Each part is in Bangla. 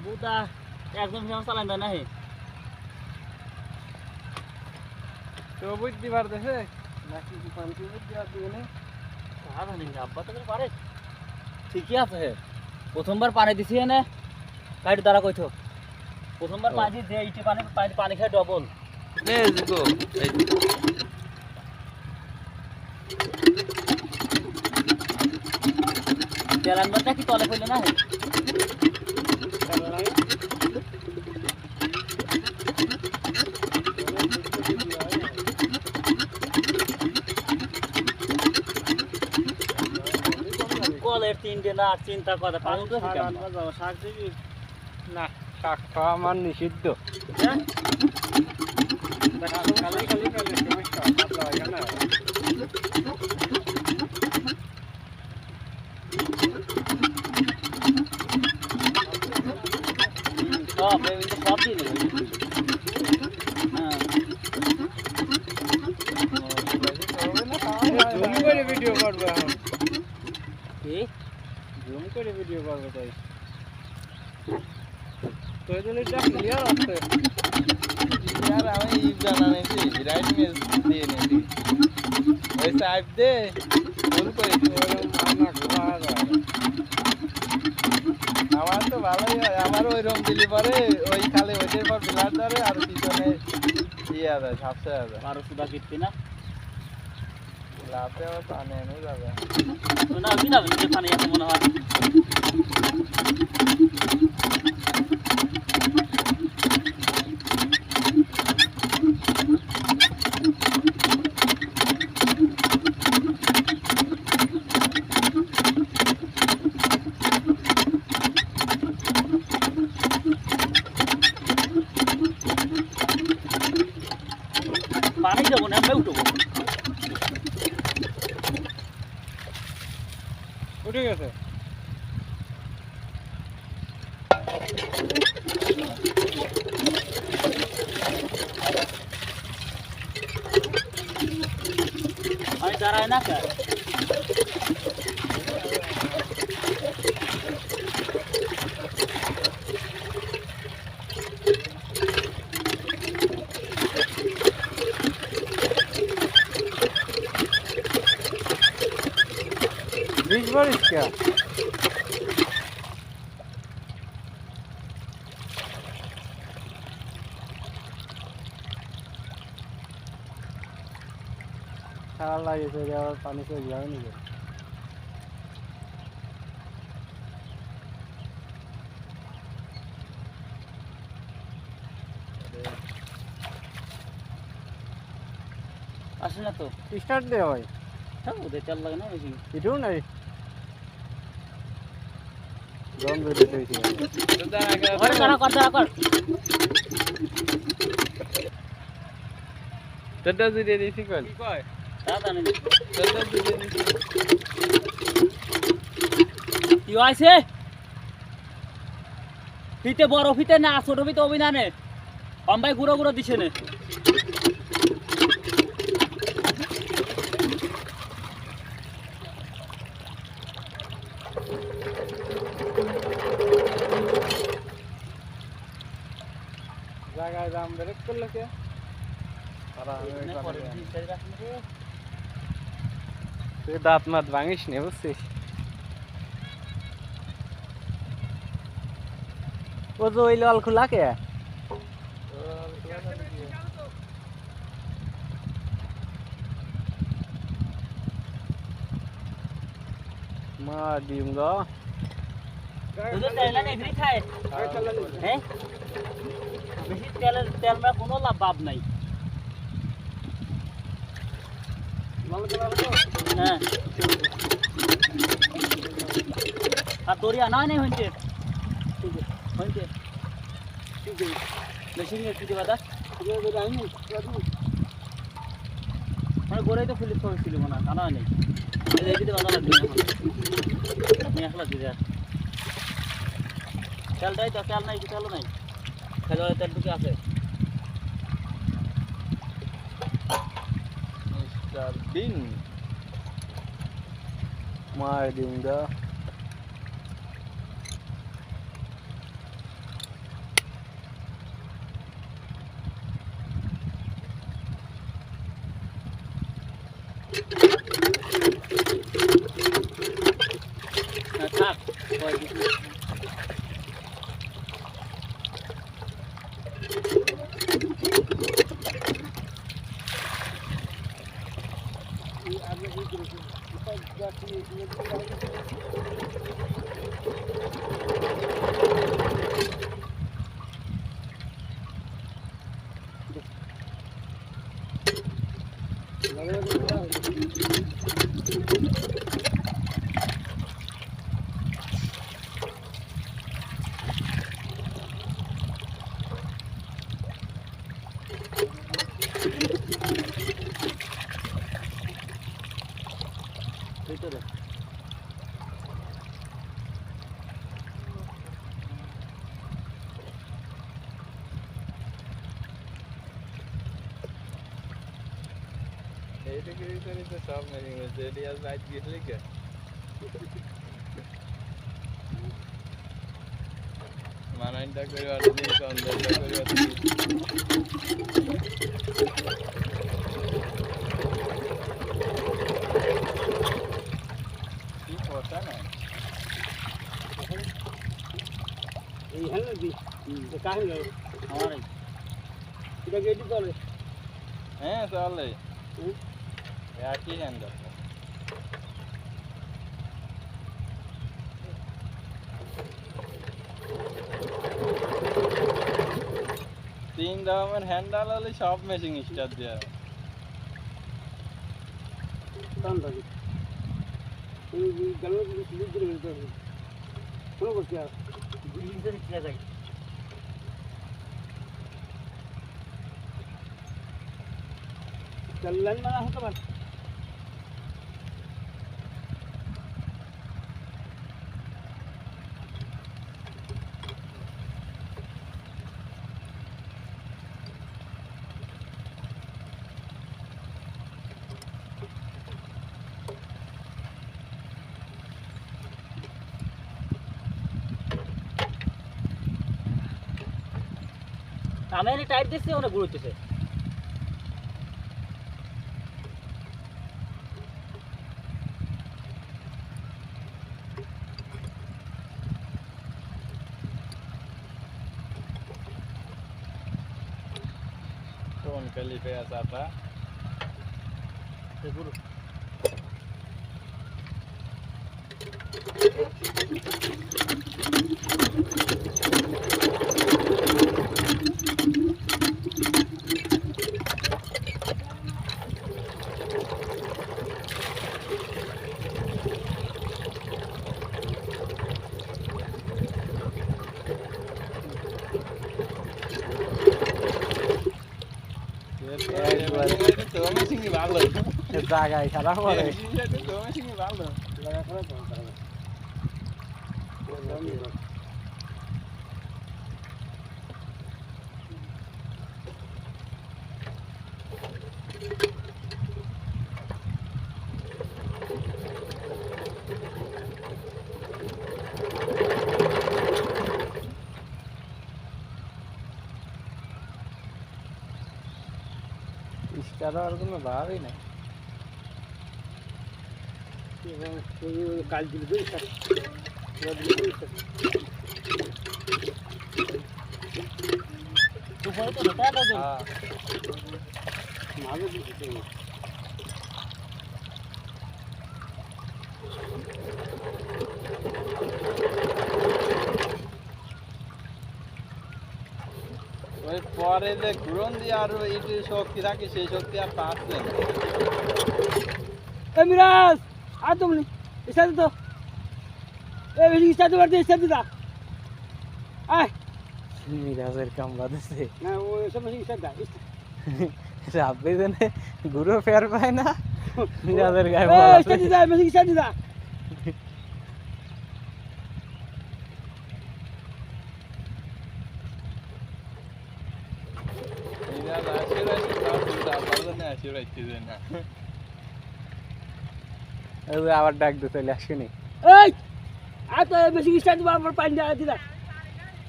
বুদা একদম ফেমাস চালান দেয় না হে তো বুঝতে পারতেছে নাকি পানি বুঝতে পারবে না আব্বা তো পারে ঠিকই আছে হে প্রথমবার পানি দিছি এনে গাড়ি দ্বারা কইতো প্রথমবার পানি দিয়ে ইটে পানি খায় ডবল লেটস গো তেলানবারটা কি তলে পড়লো না হে কলের তিনটে না চিন্তা করে পানি তো শাক দিবি না শাক খাওয়া আমার নিষিদ্ধ খালি খালি খালি সমস্যা পাতলা হয় না সব দিয়ে দেবে জুম করে ভিডিও করবো এখন কি জুম করে ভিডিও করবো তাই তো এই জিনিসটা ক্লিয়ার আছে यार আমি জানা নেছি রাইট মেজ দিয়ে নেছি ওই সাইড দে ফুল করে আমার তো ভালোই হয় আমার ওই রুম দিলি পরে ওই খালি ওইটার পর বিলার ধরে আর পিছনে ইয়ে আছে সাপসে আছে আরো সুদা কিটতে না লাভে আবার পানি এনে যাবে না বিনা যে পানি আছে মনে হয় পানি দেবো না আমরা উঠবো উঠে গেছে আমি দাঁড়ায় না কে बीच बारिश क्या साला ये से और पानी से गया नहीं है আসে না তো स्टार्ट दे भाई হ্যাঁ ওদের চাল লাগে না বেশি इधर नहीं गम दे देते हैं তো তার আগে ওরে দাঁড়া কর তোটা দিয়ে দিছি কল কি কয় দাদা নে তোটা দিয়ে দিছি কি হইছে ফিতে বড় ফিতে না ছোট ফিতে অবি না নে অম্বাই গুঁড়ো গুঁড়ো দিছে নে জায়গায় দাম ব্রেক করলে কে তুই দাঁত মাত ভাঙিস নে বুঝছিস ও যে ওই লাল খোলা কে মা ডিম গো ওদের তেল না এখানে খায় হ্যাঁ বেশি তেল মে কোনো লাভ নাই হ্যাঁ আর দড়িয়া না নেই হইছে ঠিক আছে হইছে ঠিক আছে মেশিন এর দিতে বাদা মানে গোড়াই তো ফুলিশ করেছিল মনে হয় জানা নেই এই দিতে বাদা লাগবে আপনি একলা দিতে তেলটাই তো তেল নাই কি তেল নাই খেলোয়াড়ের তেল ঢুকে আছে মিস্টার বিন मार दूंगा থাক ভিতরে এইটাকে ভিতরে তো সব মেশিন আছে এরিয়াস লাইট গেলে কি মানাইটা করে আর দিন সন্ধ্যাটা করে আর কি কথা না এই হ্যান্ডেল দি কাহিনী আমার এটা গেটি চলে হ্যাঁ চলে একই হ্যান্ডেল তিন রকমের হ্যান্ডেল হলে সব মেশিন স্টার্ট দেওয়া টান থাকে এই গেল কি করে বের করে শুরু করতে আর বিল্ডিং থেকে যায় চললেন না হতে পারে আমি এনে টাইট দিচ্ছি ওটা ঘুরতেছে कौन कली पे ऐसा था গুরু तो मशीन भालो জায়গায় খেলা করে तो मशीन भालो লাগা করে তো इसका और কোনো ভাবই না কাল দিল দুই স্যার দুপুরে তো ঢোকা দাও হ্যাঁ মাঝে দিতে ওই পরে যে ঘুরন দিয়ে আর এইটি শক্তি থাকে সেই শক্তি আর পাচ্ছে না এ মিরাজ আর তুমি ইসা তো এ বেশি ইসা তো বাড়তে ইসা দিদা আয় মিরাজের কাম বাদছে না ও সব বেশি ইসা দা রাব্বে জানে গুরু ফের পায় না মিরাজের গায়ে এ ইসা দিদা বেশি ইসা দিদা মিরাজ আশীর্বাদ তার চিন্তা ভালো না আশীর্বাদ দিতে না ওই আবার ডাক দে চলে আসেনি এই আর তো বেশি স্টার্ট দিবা আমার পানি দিয়ে দিলা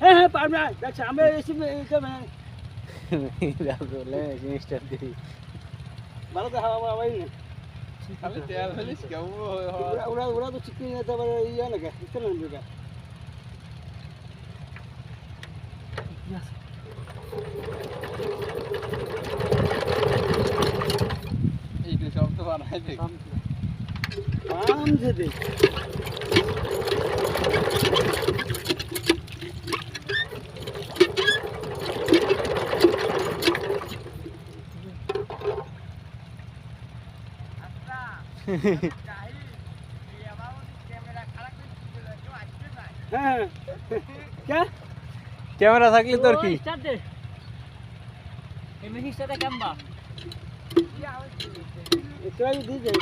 হ্যাঁ হ্যাঁ পারবে না দেখছ আমরা এসে বলে জিনিসটা দিই ভালো তো হাওয়া হাওয়াই না খালি তেল ফেলিস কেউ ওরা ওরা তো চিকনি নিতে পারে ইয়া না কে চলে না এইটা সব তো বানাই দেখ পাম যেতে হ্যাঁ কে ক্যামেরা থাকলে তোর কি স্টার্ট দে এই মেশিন স্টার্টে কেমবা একটু দিয়ে যাই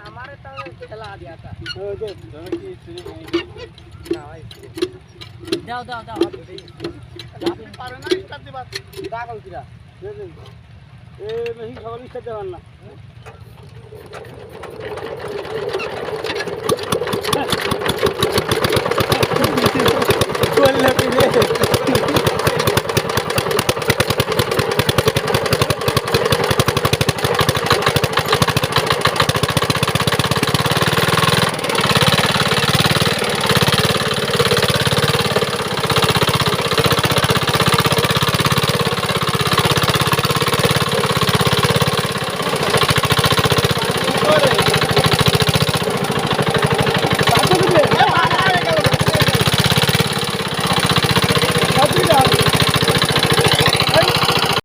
আমারে তো খেলা দিয়া তা ও দে তুমি কি চুরি না ভাই দাও দাও দাও পারে না স্টার্ট দিবা দাগল কিরা এ মেশিন খাবার স্টার্ট দেওয়ার না বললে কি রে